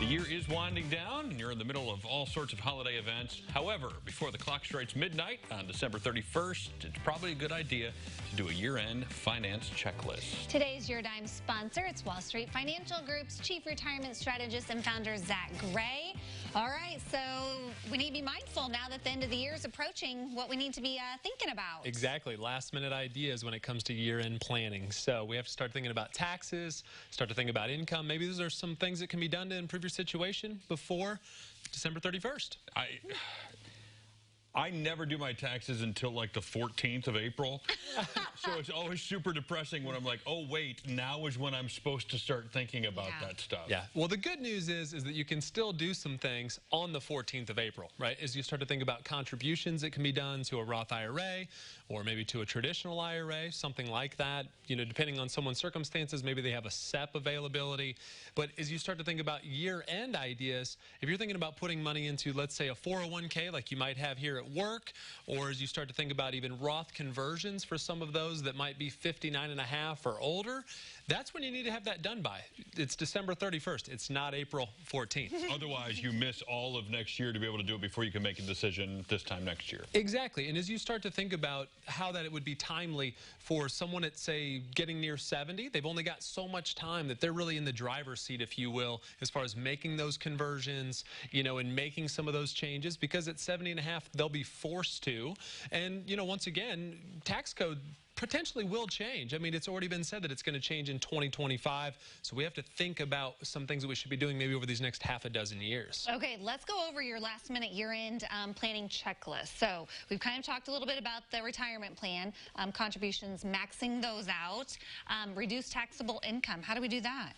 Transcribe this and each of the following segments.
The year is winding down, and you're in the middle of all sorts of holiday events. However, before the clock strikes midnight on December 31st, it's probably a good idea to do a year-end finance checklist. Today's Your Dime sponsor, it's Wall Street Financial Group's Chief Retirement Strategist and Founder, Zach Gray. All right, so we need to be mindful now that the end of the year is approaching what we need to be thinking about. Exactly. Last-minute ideas when it comes to year-end planning. So we have to start thinking about taxes, start to think about income. Maybe those are some things that can be done to improve your situation before December 31st. I never do my taxes until like the 14th of April. So it's always super depressing when I'm like, oh, wait, now is when I'm supposed to start thinking about that stuff. Yeah. Well, the good news is that you can still do some things on the 14th of April, right? As you start to think about contributions that can be done to a Roth IRA or maybe to a traditional IRA, something like that. You know, depending on someone's circumstances, maybe they have a SEP availability. But as you start to think about year-end ideas, if you're thinking about putting money into, let's say, a 401k like you might have here at work, or as you start to think about even Roth conversions for some of those that might be 59 and a half or older, that's when you need to have that done by. It's December 31st. It's not April 14th. Otherwise, you miss all of next year to be able to do it before you can make a decision this time next year. Exactly. And as you start to think about how that it would be timely for someone at, say, getting near 70, they've only got so much time that they're really in the driver's seat, if you will, as far as making those conversions, you know, and making some of those changes, because at 70 and a half, they'll be forced to. And, you know, once again, tax code potentially will change. I mean, it's already been said that it's going to change in 2025. So we have to think about some things that we should be doing maybe over these next half a dozen years. Okay, let's go over your last-minute year-end planning checklist. So we've kind of talked a little bit about the retirement plan, contributions, maxing those out, reduce taxable income. How do we do that?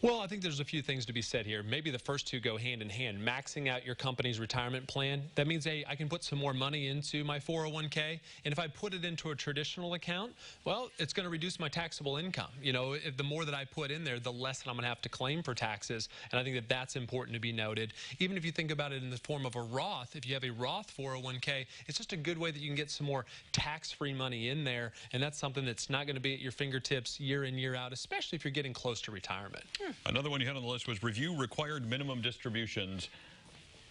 Well, I think there's a few things to be said here. Maybe the first two go hand in hand. Maxing out your company's retirement plan. That means, hey, I can put some more money into my 401k, and if I put it into a traditional account, well, it's going to reduce my taxable income. You know, if the more that I put in there, the less that I'm going to have to claim for taxes. And I think that that's important to be noted. Even if you think about it in the form of a Roth, if you have a Roth 401k, it's just a good way that you can get some more tax-free money in there. And that's something that's not going to be at your fingertips year in, year out, especially if you're getting close to retirement. Another one you had on the list was review required minimum distributions.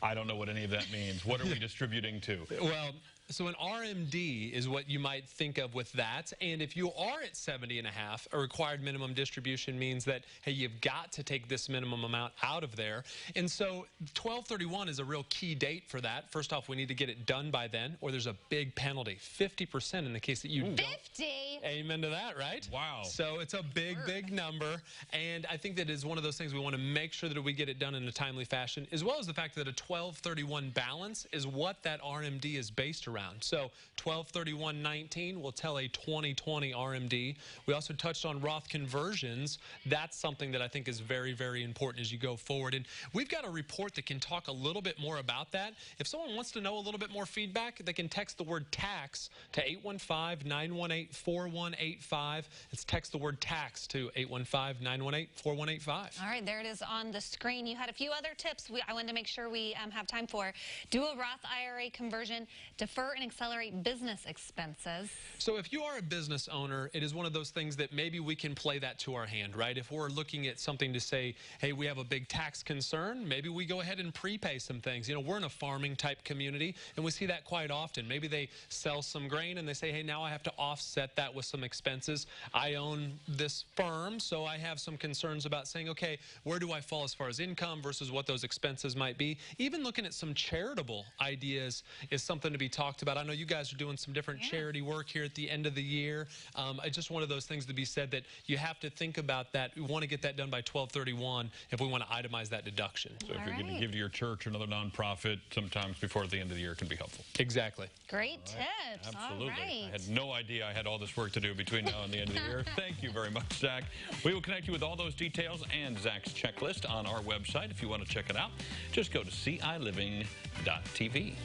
I don't know what any of that means. What are we distributing to? Well, so an RMD is what you might think of with that. And if you are at 70 and a half, a required minimum distribution means that, hey, you've got to take this minimum amount out of there. And so 12/31 is a real key date for that. First off, we need to get it done by then, or there's a big penalty, 50% in the case that you don't. 50? Amen to that, right? Wow. So it's a big, big number. And I think that is one of those things we want to make sure that we get it done in a timely fashion, as well as the fact that a 12/31 balance is what that RMD is based around. So 12/31/19 will tell a 2020 RMD. We also touched on Roth conversions. That's something that I think is very, very important as you go forward. And we've got a report that can talk a little bit more about that. If someone wants to know a little bit more feedback, they can text the word tax to 815-918-4185. It's text the word tax to 815-918-4185. All right, there it is on the screen. You had a few other tips I wanted to make sure we have time for. Do a Roth IRA conversion, defer and accelerate business expenses. So if you are a business owner, it is one of those things that maybe we can play that to our hand, right? If we're looking at something to say, hey, we have a big tax concern, maybe we go ahead and prepay some things. You know, we're in a farming type community, and we see that quite often. Maybe they sell some grain and they say, hey, now I have to offset that with some expenses. I own this firm, so I have some concerns about saying, okay, where do I fall as far as income versus what those expenses might be? Even looking at some charitable ideas is something to be talked about. I know you guys are doing some different charity work here at the end of the year. It's just one of those things to be said that you have to think about that. We want to get that done by 12/31 if we want to itemize that deduction. So if you're going to give to your church or another nonprofit, sometimes before the end of the year can be helpful. Exactly. Great tips. Absolutely. All right. I had no idea I had all this work to do between now and the end of the year. Thank you very much, Zach. We will connect you with all those details and Zach's checklist on our website. If you want to check it out, just go to CILiving.tv.